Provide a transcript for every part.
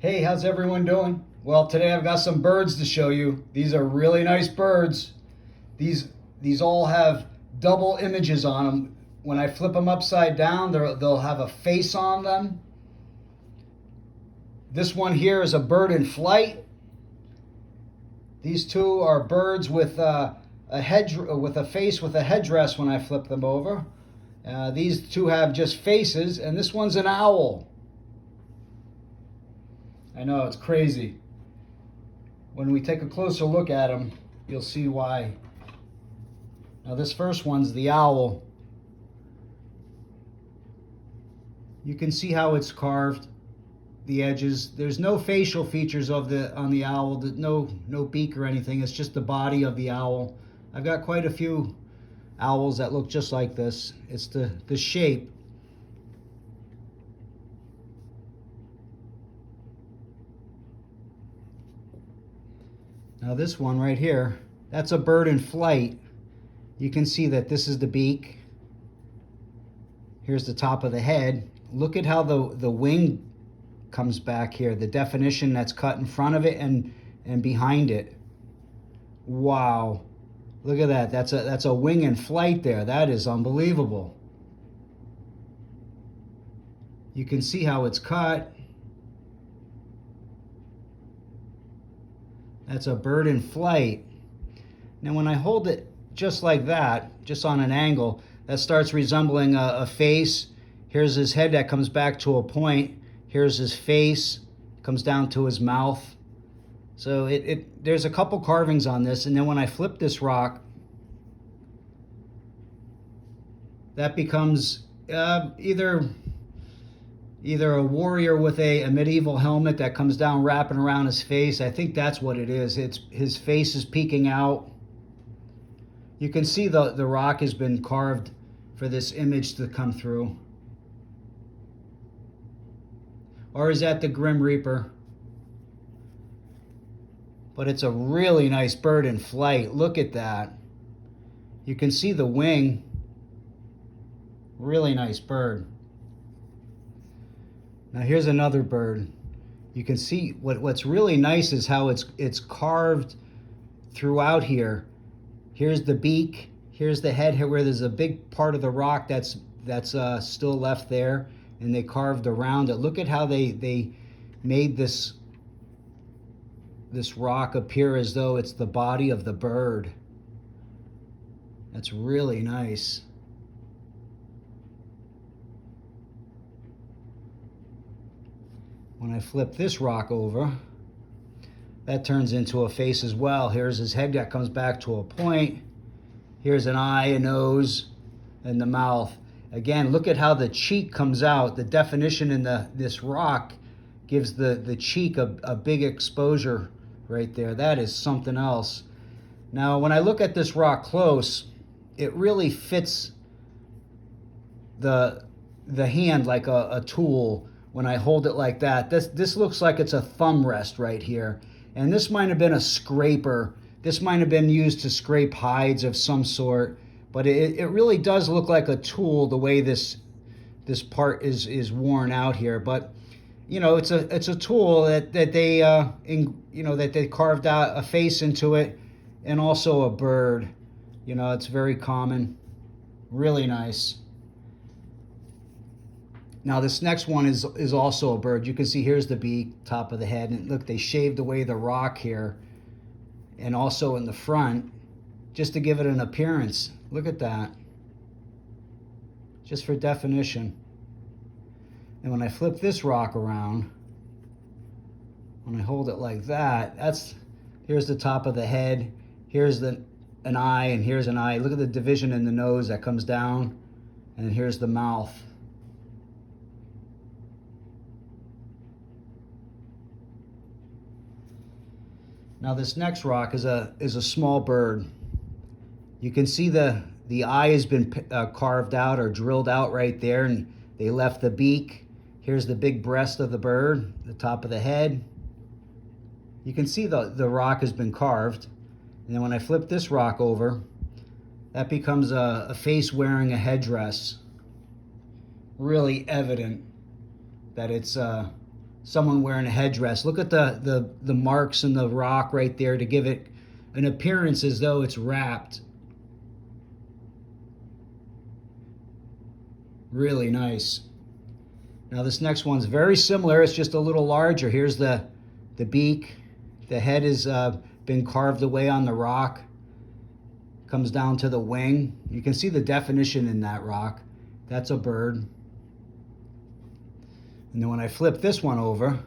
Hey, how's everyone doing? Well, today I've got some birds to show you. These are really nice birds. These these all have double images on them. When I flip them upside down, they'll have a face on them. This one here is a bird in flight. These two are birds with with a face with a headdress when I flip them over. These two have just faces, and this one's an owl. I know, it's crazy. When we take a closer look at them, you'll see why. Now this first one's the owl. You can see how it's carved, the edges. There's no facial features on the owl, no beak or anything. It's just the body of the owl. I've got quite a few owls that look just like this. It's the shape. Now this one right here, that's a bird in flight. You can see that this is the beak. Here's the top of the head. Look at how the wing comes back here, the definition that's cut in front of it and behind it. Wow. Look at that. That's a wing in flight there. That is unbelievable. You can see how it's cut. That's a bird in flight. Now when I hold it just like that, just on an angle, that starts resembling a face. Here's his head that comes back to a point. Here's his face, comes down to his mouth. So there's a couple carvings on this, and then when I flip this rock, that becomes either a warrior with a medieval helmet that comes down wrapping around his face. I think that's what it is. His face is peeking out. You can see the rock has been carved for this image to come through. Or is that the Grim Reaper? But it's a really nice bird in flight. Look at that. You can see the wing. Really nice bird. Now here's another bird. You can see what's really nice is how it's carved throughout here. Here's the beak. Here's the head here where there's a big part of the rock that's still left there, and they carved around it. Look at how they made this rock appear as though it's the body of the bird. That's really nice. When I flip this rock over, that turns into a face as well. Here's his head that comes back to a point. Here's an eye, a nose, and the mouth. Again, look at how the cheek comes out. The definition in this rock gives the cheek a big exposure right there. That is something else. Now, when I look at this rock close, it really fits the hand like a tool. When I hold it like that, this looks like it's a thumb rest right here. And this might have been a scraper. This might have been used to scrape hides of some sort. But it really does look like a tool the way this part is worn out here. But you know, it's a tool that they that they carved out a face into it, and also a bird. You know, it's very common. Really nice. Now this next one is also a bird. You can see here's the beak, top of the head, and look, they shaved away the rock here, and also in the front, just to give it an appearance. Look at that. Just for definition. And when I flip this rock around, when I hold it like that, here's the top of the head, here's an eye, and here's an eye. Look at the division in the nose that comes down, and here's the mouth. Now this next rock is a small bird. You can see the eye has been carved out or drilled out right there, and they left the beak. Here's the big breast of the bird, the top of the head. You can see the rock has been carved. And then when I flip this rock over, that becomes a face wearing a headdress. Really evident that it's someone wearing a headdress. Look at the marks in the rock right there to give it an appearance as though it's wrapped. Really nice. Now this next one's very similar. It's just a little larger. Here's the beak. The head has been carved away on the rock. Comes down to the wing. You can see the definition in that rock. That's a bird. And then when I flip this one over,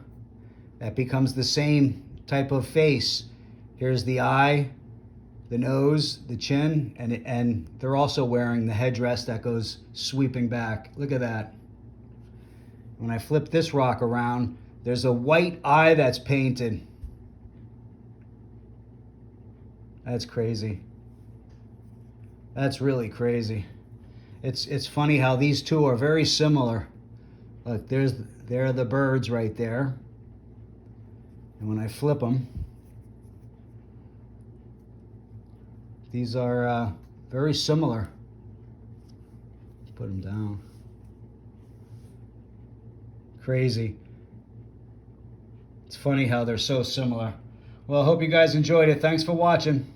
that becomes the same type of face. Here's the eye, the nose, the chin, and they're also wearing the headdress that goes sweeping back. Look at that. When I flip this rock around, there's a white eye that's painted. That's crazy. That's really crazy. It's funny how these two are very similar. Look, there are the birds right there. And when I flip them, these are very similar. Put them down. Crazy. It's funny how they're so similar. Well, I hope you guys enjoyed it. Thanks for watching.